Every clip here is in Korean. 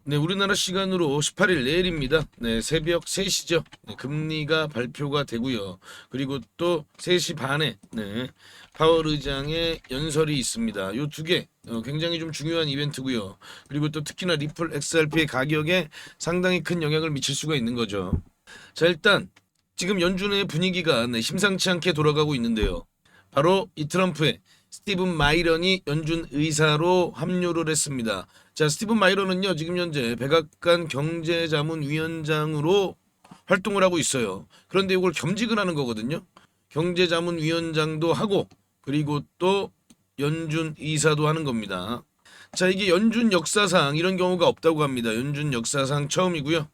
네, 우리나라 시간으로 18일 내일입니다. 네, 새벽 3시죠. 네, 금리가 발표가 되고요. 그리고 또 3시 반에 파월 의장의 연설이 있습니다. 요 두 개 굉장히 좀 중요한 이벤트고요. 그리고 또 특히나 리플 XRP의 가격에 상당히 큰 영향을 미칠 수가 있는 거죠. 자, 일단 지금 연준의 분위기가 심상치 않게 돌아가고 있는데요. 바로 이 트럼프의 스티븐 마이런이 연준 의사로 합류를 했습니다. 자, 스티븐 마이런은요, 지금 현재 백악관 경제자문위원장으로 활동을 하고 있어요. 그런데 이걸 겸직을 하는 거거든요. 경제자문위원장도 하고, 그리고 또 연준 의사도 하는 겁니다. 자, 이게 연준 역사상 이런 경우가 없다고 합니다. 연준 역사상 처음이고요.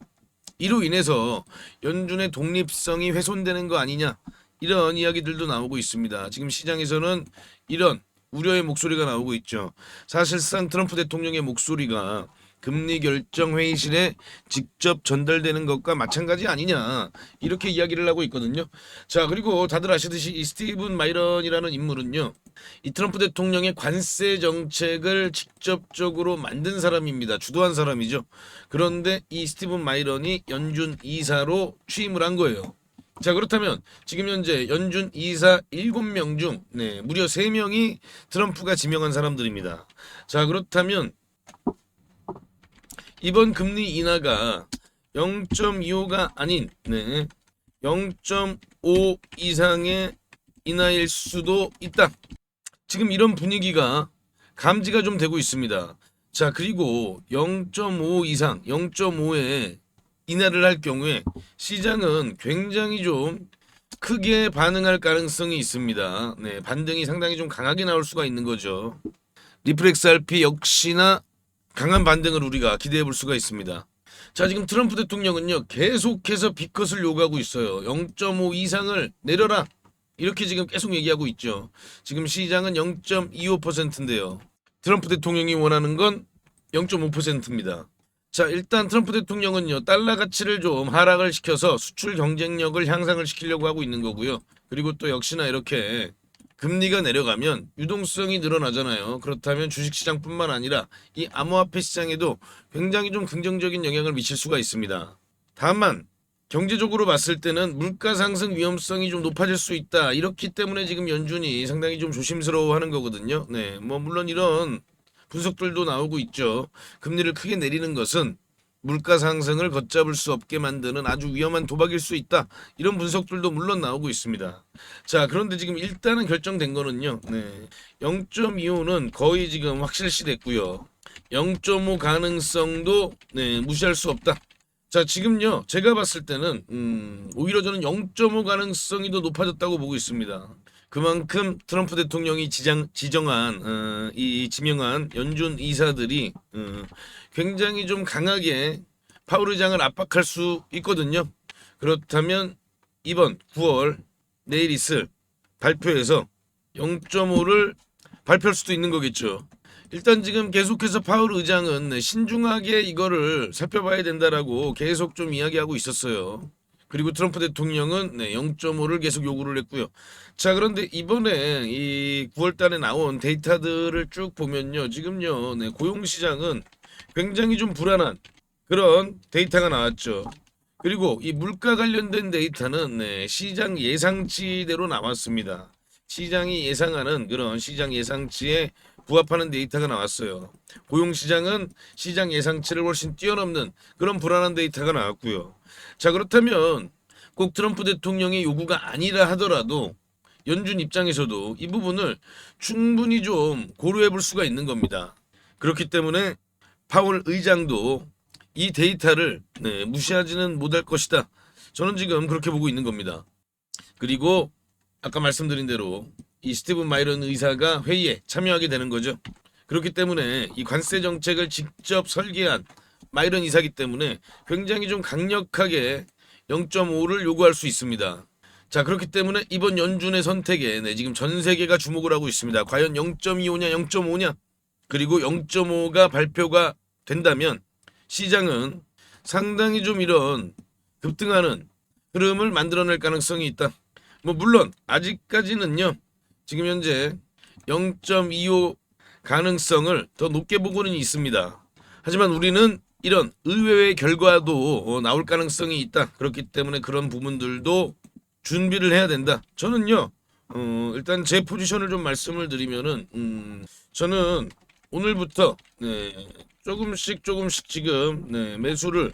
이로 인해서 연준의 독립성이 훼손되는 거 아니냐, 이런 이야기들도 나오고 있습니다. 지금 시장에서는 이런 우려의 목소리가 나오고 있죠. 사실상 트럼프 대통령의 목소리가 금리 결정 회의실에 직접 전달되는 것과 마찬가지 아니냐, 이렇게 이야기를 하고 있거든요. 자, 그리고 다들 아시듯이 이 스티븐 마이런이라는 인물은요, 이 트럼프 대통령의 관세 정책을 직접적으로 만든 사람입니다. 주도한 사람이죠. 그런데 이 스티븐 마이런이 연준 이사로 취임을 한 거예요. 자, 그렇다면 지금 현재 연준 이사 7명 중 무려 3명이 트럼프가 지명한 사람들입니다. 자, 그렇다면 이번 금리 인하가 0.25가 아닌 0.5 이상의 인하일 수도 있다. 지금 이런 분위기가 감지가 좀 되고 있습니다. 자, 그리고 0.5 이상, 0.5에 인하를 할 경우에 시장은 굉장히 좀 크게 반응할 가능성이 있습니다. 네, 반등이 상당히 좀 강하게 나올 수가 있는 거죠. 리플 XRP 역시나 강한 반등을 우리가 기대해 볼 수가 있습니다. 자, 지금 트럼프 대통령은요, 계속해서 비컷을 요구하고 있어요. 0.5 이상을 내려라, 이렇게 지금 계속 얘기하고 있죠. 지금 시장은 0.25%인데요. 트럼프 대통령이 원하는 건 0.5%입니다. 자, 일단 트럼프 대통령은요, 달러 가치를 좀 하락을 시켜서 수출 경쟁력을 향상을 시키려고 하고 있는 거고요. 그리고 또 역시나 이렇게 금리가 내려가면 유동성이 늘어나잖아요. 그렇다면 주식시장뿐만 아니라 이 암호화폐 시장에도 굉장히 좀 긍정적인 영향을 미칠 수가 있습니다. 다만 경제적으로 봤을 때는 물가 상승 위험성이 좀 높아질 수 있다. 이렇기 때문에 지금 연준이 상당히 좀 조심스러워하는 거거든요. 네, 뭐 물론 이런 분석들도 나오고 있죠. 금리를 크게 내리는 것은 물가 상승을 걷잡을 수 없게 만드는 아주 위험한 도박일 수 있다. 이런 분석들도 물론 나오고 있습니다. 자, 그런데 지금 일단은 결정된 거는요. 0.25는 거의 지금 확실시 됐고요. 0.5 가능성도 무시할 수 없다. 자, 지금요, 제가 봤을 때는 오히려 저는 0.5 가능성이 더 높아졌다고 보고 있습니다. 그만큼 트럼프 대통령이 지정한 이 지명한 연준 이사들이 굉장히 좀 강하게 파월 의장을 압박할 수 있거든요. 그렇다면 이번 9월 내일 있을 발표에서 0.5를 발표할 수도 있는 거겠죠. 일단 지금 계속해서 파월 의장은 신중하게 이거를 살펴봐야 된다라고 계속 좀 이야기하고 있었어요. 그리고 트럼프 대통령은 0.5를 계속 요구를 했고요. 자, 그런데 이번에 이 9월 달에 나온 데이터들을 쭉 보면요. 지금요, 고용 시장은 굉장히 좀 불안한 그런 데이터가 나왔죠. 그리고 이 물가 관련된 데이터는 시장 예상치대로 나왔습니다. 시장이 예상하는 그런 시장 예상치에 부합하는 데이터가 나왔어요. 고용 시장은 시장 예상치를 훨씬 뛰어넘는 그런 불안한 데이터가 나왔고요. 자, 그렇다면 꼭 트럼프 대통령의 요구가 아니라 하더라도 연준 입장에서도 이 부분을 충분히 좀 고려해 볼 수가 있는 겁니다. 그렇기 때문에 파월 의장도 이 데이터를 무시하지는 못할 것이다. 저는 지금 그렇게 보고 있는 겁니다. 그리고 아까 말씀드린 대로 이 스티븐 마이런 의사가 회의에 참여하게 되는 거죠. 그렇기 때문에 이 관세 정책을 직접 설계한 마이런 이사기 때문에 굉장히 좀 강력하게 0.5를 요구할 수 있습니다. 자, 그렇기 때문에 이번 연준의 선택에 지금 전 세계가 주목을 하고 있습니다. 과연 0.25냐 0.5냐, 그리고 0.5가 발표가 된다면 시장은 상당히 좀 이런 급등하는 흐름을 만들어낼 가능성이 있다. 뭐 물론 아직까지는요, 지금 현재 0.25 가능성을 더 높게 보고는 있습니다. 하지만 우리는 이런 의외의 결과도 나올 가능성이 있다. 그렇기 때문에 그런 부분들도 준비를 해야 된다. 저는요, 일단 제 포지션을 좀 말씀을 드리면은, 저는 오늘부터 조금씩 지금 매수를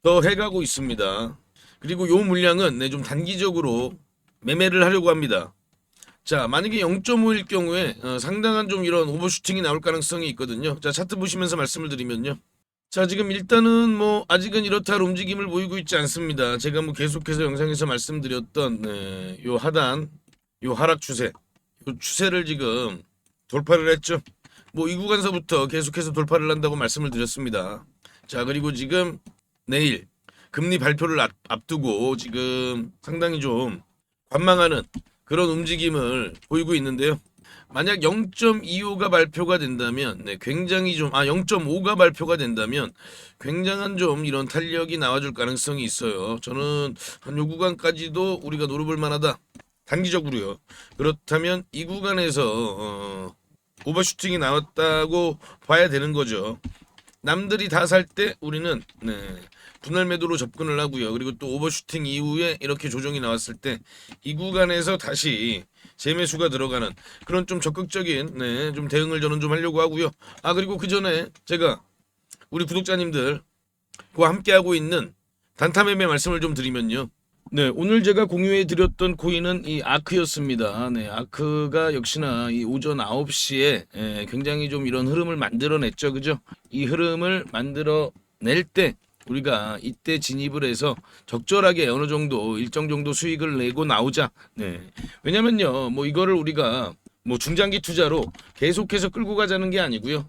더 해가고 있습니다. 그리고 요 물량은 좀 단기적으로 매매를 하려고 합니다. 자, 만약에 0.5일 경우에 상당한 좀 이런 오버슈팅이 나올 가능성이 있거든요. 자, 차트 보시면서 말씀을 드리면요. 자, 지금 일단은 뭐 아직은 이렇다 할 움직임을 보이고 있지 않습니다. 제가 뭐 계속해서 영상에서 말씀드렸던 요 하단, 요 하락 추세, 요 추세를 지금 돌파를 했죠. 뭐 이 구간서부터 계속해서 돌파를 한다고 말씀을 드렸습니다. 자, 그리고 지금 내일 금리 발표를 앞두고 지금 상당히 좀 관망하는 그런 움직임을 보이고 있는데요. 만약 0.25가 발표가 된다면 굉장히 좀 0.5가 발표가 된다면 굉장한 좀 이런 탄력이 나와줄 가능성이 있어요. 저는 한 요 구간까지도 우리가 노려볼 만하다. 단기적으로요. 그렇다면 이 구간에서 오버슈팅이 나왔다고 봐야 되는 거죠. 남들이 다 살 때 우리는 분할 매도로 접근을 하고요. 그리고 또 오버슈팅 이후에 이렇게 조정이 나왔을 때 이 구간에서 다시 재매수가 들어가는 그런 좀 적극적인 좀 대응을 저는 좀 하려고 하고요. 그리고 그 전에 제가 우리 구독자님들과 함께하고 있는 단타 매매 말씀을 좀 드리면요. 오늘 제가 공유해 드렸던 코인은 이 아크였습니다. 아크가 역시나 이 오전 9시에 굉장히 좀 이런 흐름을 만들어냈죠. 그죠? 이 흐름을 만들어낼 때 우리가 이때 진입을 해서 적절하게 어느 정도 일정 정도 수익을 내고 나오자. 왜냐면요. 뭐 이거를 우리가 뭐 중장기 투자로 계속해서 끌고 가자는 게 아니고요.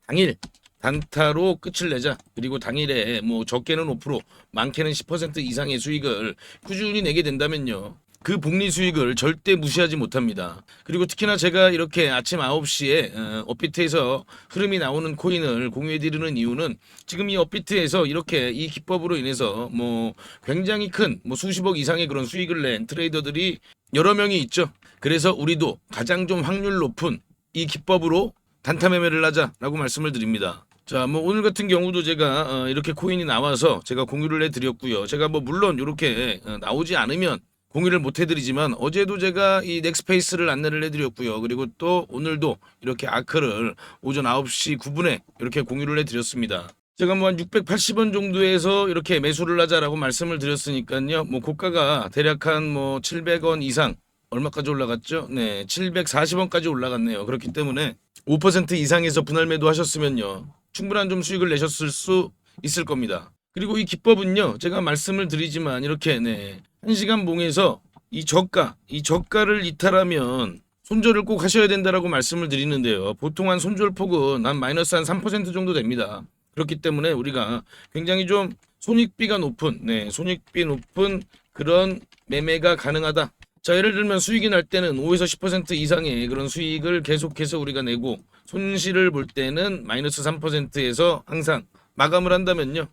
당일 단타로 끝을 내자. 그리고 당일에 뭐 적게는 5%, 많게는 10% 이상의 수익을 꾸준히 내게 된다면요. 그 복리 수익을 절대 무시하지 못합니다. 그리고 특히나 제가 이렇게 아침 9시에 업비트에서 흐름이 나오는 코인을 공유해 드리는 이유는 지금 이 업비트에서 이렇게 이 기법으로 인해서 뭐 굉장히 큰 뭐 수십억 이상의 그런 수익을 낸 트레이더들이 여러 명이 있죠. 그래서 우리도 가장 좀 확률 높은 이 기법으로 단타 매매를 하자라고 말씀을 드립니다. 자, 뭐 오늘 같은 경우도 제가 이렇게 코인이 나와서 제가 공유를 해드렸고요. 제가 뭐 물론 이렇게 나오지 않으면 공유를 못 해드리지만 어제도 제가 이 넥스페이스를 안내를 해드렸고요. 그리고 또 오늘도 이렇게 아크를 오전 9시 9분에 이렇게 공유를 해드렸습니다. 제가 뭐 한 680원 정도에서 이렇게 매수를 하자라고 말씀을 드렸으니까요. 뭐 고가가 대략 한 뭐 700원 이상 얼마까지 올라갔죠? 740원까지 올라갔네요. 그렇기 때문에 5% 이상에서 분할 매도 하셨으면요. 충분한 좀 수익을 내셨을 수 있을 겁니다. 그리고 이 기법은요. 제가 말씀을 드리지만 이렇게 1시간 봉에서 이 저가를 이탈하면 손절을 꼭 하셔야 된다라고 말씀을 드리는데요. 보통 한 손절폭은 한 마이너스 한 3% 정도 됩니다. 그렇기 때문에 우리가 굉장히 좀 손익비 높은 그런 매매가 가능하다. 자, 예를 들면 수익이 날 때는 5에서 10% 이상의 그런 수익을 계속해서 우리가 내고 손실을 볼 때는 마이너스 3%에서 항상 마감을 한다면요.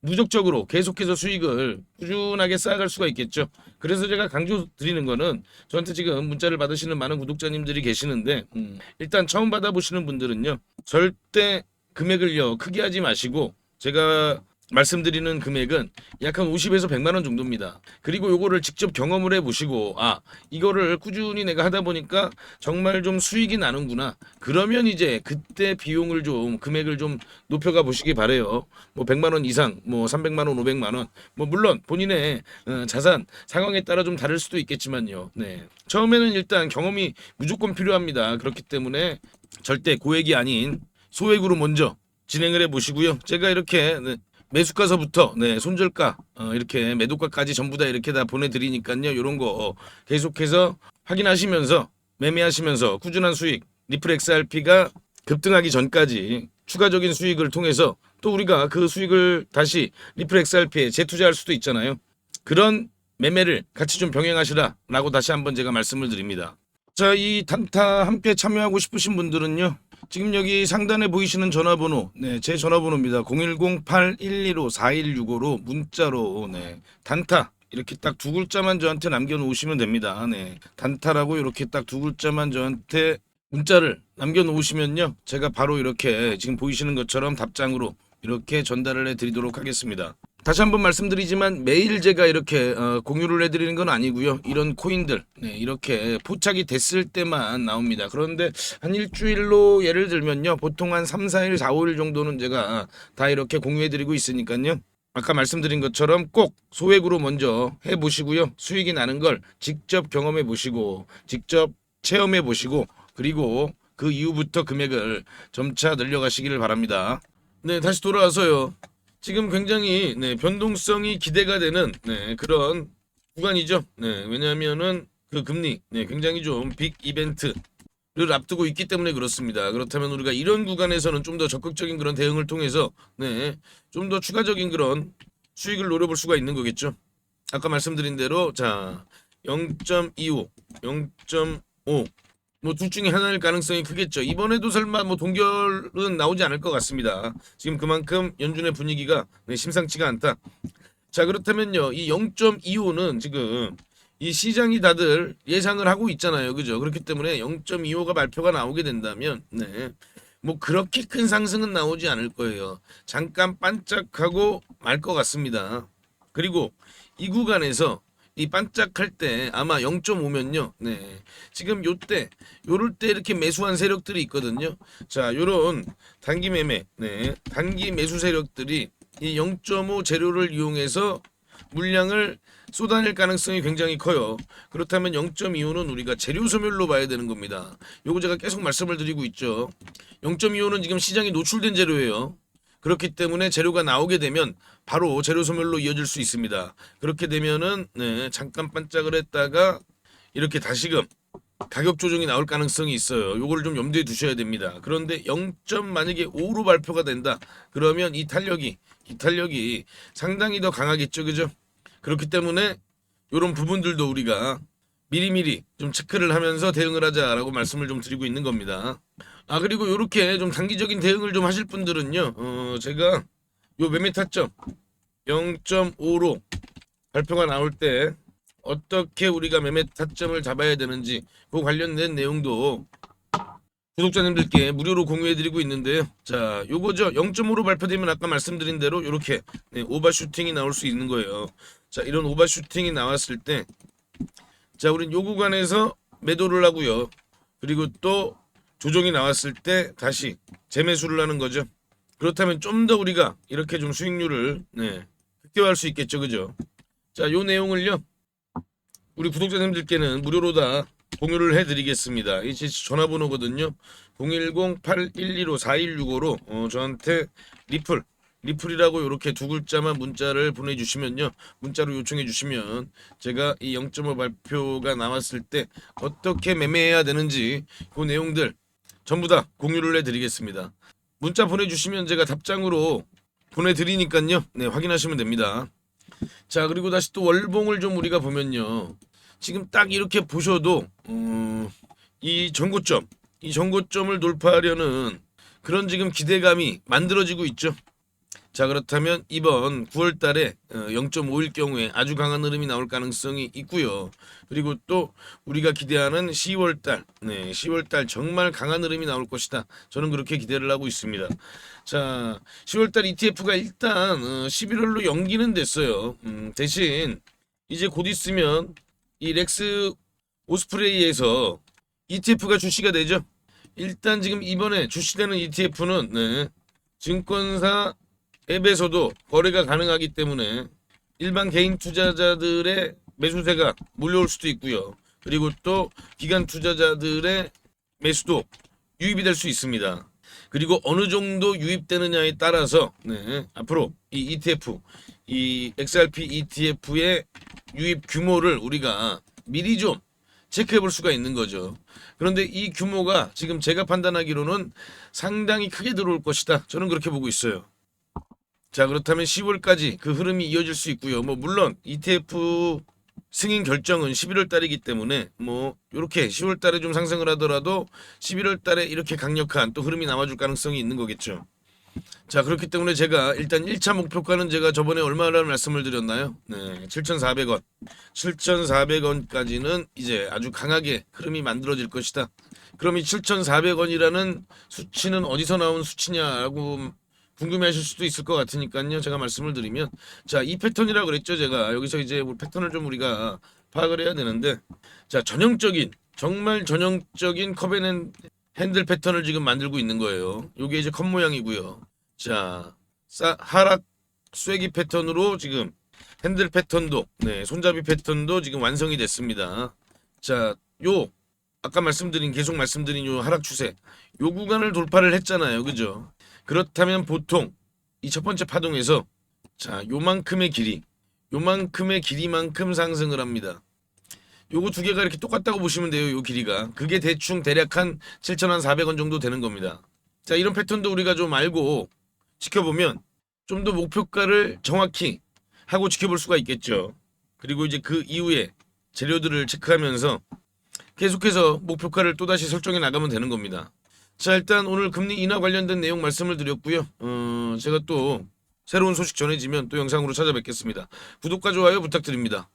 무적적으로 계속해서 수익을 꾸준하게 쌓아갈 수가 있겠죠. 그래서 제가 강조 드리는 거는 저한테 지금 문자를 받으시는 많은 구독자님들이 계시는데 일단 처음 받아보시는 분들은요. 절대 금액을요. 크게 하지 마시고 제가 말씀드리는 금액은 약 한 50에서 100만 원 정도입니다. 그리고 요거를 직접 경험을 해보시고 이거를 꾸준히 내가 하다 보니까 정말 좀 수익이 나는구나. 그러면 이제 그때 비용을 좀 금액을 좀 높여가 보시기 바래요. 뭐 100만 원 이상, 뭐 300만 원, 500만 원. 뭐 물론 본인의 자산 상황에 따라 좀 다를 수도 있겠지만요. 처음에는 일단 경험이 무조건 필요합니다. 그렇기 때문에 절대 고액이 아닌 소액으로 먼저 진행을 해보시고요. 제가 이렇게 매수가서부터 손절가 이렇게 매도가까지 전부 다 이렇게 다 보내드리니까요. 이런 거 계속해서 확인하시면서 매매하시면서 꾸준한 수익 리플 XRP가 급등하기 전까지 추가적인 수익을 통해서 또 우리가 그 수익을 다시 리플 XRP에 재투자할 수도 있잖아요. 그런 매매를 같이 좀 병행하시라라고 다시 한번 제가 말씀을 드립니다. 자, 이 단타 함께 참여하고 싶으신 분들은요. 지금 여기 상단에 보이시는 전화번호, 제 전화번호입니다. 010-8115-4165로 문자로 단타 이렇게 딱 두 글자만 저한테 남겨놓으시면 됩니다. 단타라고 이렇게 딱 두 글자만 저한테 문자를 남겨놓으시면요. 제가 바로 이렇게 지금 보이시는 것처럼 답장으로 이렇게 전달을 해드리도록 하겠습니다. 다시 한번 말씀드리지만 매일 제가 이렇게 공유를 해드리는 건 아니고요. 이런 코인들 이렇게 포착이 됐을 때만 나옵니다. 그런데 한 일주일로 예를 들면요. 보통 한 3, 4일, 4, 5일 정도는 제가 다 이렇게 공유해드리고 있으니까요. 아까 말씀드린 것처럼 꼭 소액으로 먼저 해보시고요. 수익이 나는 걸 직접 경험해 보시고 직접 체험해 보시고 그리고 그 이후부터 금액을 점차 늘려가시기를 바랍니다. 네, 다시 돌아와서요. 지금 굉장히 변동성이 기대가 되는 그런 구간이죠. 왜냐하면은 그 금리 굉장히 좀 빅 이벤트를 앞두고 있기 때문에 그렇습니다. 그렇다면 우리가 이런 구간에서는 좀 더 적극적인 그런 대응을 통해서 좀 더 추가적인 그런 수익을 노려볼 수가 있는 거겠죠. 아까 말씀드린 대로 자 0.25, 0.5 뭐 둘 중에 하나일 가능성이 크겠죠. 이번에도 설마 뭐 동결은 나오지 않을 것 같습니다. 지금 그만큼 연준의 분위기가 심상치가 않다. 자 그렇다면요. 이 0.25는 지금 이 시장이 다들 예상을 하고 있잖아요. 그죠? 그렇기 때문에 0.25가 발표가 나오게 된다면 뭐 그렇게 큰 상승은 나오지 않을 거예요. 잠깐 반짝하고 말 것 같습니다. 그리고 이 구간에서 이 반짝할 때 아마 0.5면요. 지금 요때 요럴 때 이렇게 매수한 세력들이 있거든요. 자, 요런 단기 매매, 단기 매수 세력들이 이 0.5 재료를 이용해서 물량을 쏟아낼 가능성이 굉장히 커요. 그렇다면 0.25는 우리가 재료 소멸로 봐야 되는 겁니다. 요거 제가 계속 말씀을 드리고 있죠. 0.25는 지금 시장에 노출된 재료예요. 그렇기 때문에 재료가 나오게 되면 바로 재료 소멸로 이어질 수 있습니다. 그렇게 되면은 잠깐 반짝을 했다가 이렇게 다시금 가격 조정이 나올 가능성이 있어요. 요거를 좀 염두에 두셔야 됩니다. 그런데 0. 만약에 5로 발표가 된다. 그러면 이 탄력이 상당히 더 강하겠죠. 그죠? 그렇기 때문에 이런 부분들도 우리가 미리미리 좀 체크를 하면서 대응을 하자라고 말씀을 좀 드리고 있는 겁니다. 아 그리고 이렇게 좀 단기적인 대응을 좀 하실 분들은요. 제가 요 매매 타점 0.5로 발표가 나올 때 어떻게 우리가 매매 타점을 잡아야 되는지 그 관련된 내용도 구독자님들께 무료로 공유해드리고 있는데요. 자, 요거죠. 0.5로 발표되면 아까 말씀드린 대로 이렇게 오버슈팅이 나올 수 있는 거예요. 자, 이런 오버슈팅이 나왔을 때, 자, 우린 요 구간에서 매도를 하고요. 그리고 또 조정이 나왔을 때 다시 재매수를 하는 거죠. 그렇다면 좀 더 우리가 이렇게 좀 수익률을 극대화할 수 있겠죠, 그죠? 자, 요 내용을요. 우리 구독자님들께는 무료로 다 공유를 해드리겠습니다. 이 제 전화번호거든요. 010-8115-4165로 저한테 리플이라고 이렇게 두 글자만 문자를 보내주시면요. 문자로 요청해 주시면 제가 이 0.5 발표가 나왔을 때 어떻게 매매해야 되는지 그 내용들 전부 다 공유를 해드리겠습니다. 문자 보내주시면 제가 답장으로 보내드리니까요. 확인하시면 됩니다. 자 그리고 다시 또 월봉을 좀 우리가 보면요. 지금 딱 이렇게 보셔도 이 전고점을 돌파하려는 그런 지금 기대감이 만들어지고 있죠. 자 그렇다면 이번 9월 달에 0.5일 경우에 아주 강한 흐름이 나올 가능성이 있고요. 그리고 또 우리가 기대하는 10월 달 10월 달 정말 강한 흐름이 나올 것이다. 저는 그렇게 기대를 하고 있습니다. 자 10월 달 ETF가 일단 11월로 연기는 됐어요. 대신 이제 곧 있으면 이 렉스 오스프레이에서 ETF가 출시가 되죠. 일단 지금 이번에 출시되는 ETF는 증권사 앱에서도 거래가 가능하기 때문에 일반 개인 투자자들의 매수세가 몰려올 수도 있고요. 그리고 또 기관 투자자들의 매수도 유입이 될 수 있습니다. 그리고 어느 정도 유입되느냐에 따라서 앞으로 이 ETF, 이 XRP ETF의 유입 규모를 우리가 미리 좀 체크해 볼 수가 있는 거죠. 그런데 이 규모가 지금 제가 판단하기로는 상당히 크게 들어올 것이다. 저는 그렇게 보고 있어요. 자 그렇다면 10월까지 그 흐름이 이어질 수 있고요. 뭐 물론 ETF 승인 결정은 11월 달이기 때문에 뭐 이렇게 10월 달에 좀 상승을 하더라도 11월 달에 이렇게 강력한 또 흐름이 남아줄 가능성이 있는 거겠죠. 자 그렇기 때문에 제가 일단 1차 목표가는 제가 저번에 얼마라는 말씀을 드렸나요? 7,400원 7,400원까지는 이제 아주 강하게 흐름이 만들어질 것이다. 그럼 이 7,400원이라는 수치는 어디서 나온 수치냐라고 궁금해하실 수도 있을 것 같으니까요. 제가 말씀을 드리면 자, 이 패턴이라고 그랬죠. 제가 여기서 이제 우리 패턴을 좀 우리가 파악을 해야 되는데 자, 전형적인 정말 전형적인 컵앤 핸들 패턴을 지금 만들고 있는 거예요. 요게 이제 컵 모양이고요. 자, 하락 쐐기 패턴으로 지금 핸들 패턴도 네, 손잡이 패턴도 지금 완성이 됐습니다. 자, 요 아까 말씀드린 계속 말씀드린 요 하락 추세 요 구간을 돌파를 했잖아요. 그죠? 그렇다면 보통 이 첫 번째 파동에서 자, 요만큼의 길이만큼 상승을 합니다. 요거 두 개가 이렇게 똑같다고 보시면 돼요. 요 길이가. 그게 대충 대략 한 7,400원 정도 되는 겁니다. 자, 이런 패턴도 우리가 좀 알고 지켜보면 좀 더 목표가를 정확히 하고 지켜볼 수가 있겠죠. 그리고 이제 그 이후에 재료들을 체크하면서 계속해서 목표가를 또다시 설정해 나가면 되는 겁니다. 자, 일단 오늘 금리 인하 관련된 내용 말씀을 드렸고요. 제가 또 새로운 소식 전해지면 또 영상으로 찾아뵙겠습니다. 구독과 좋아요 부탁드립니다.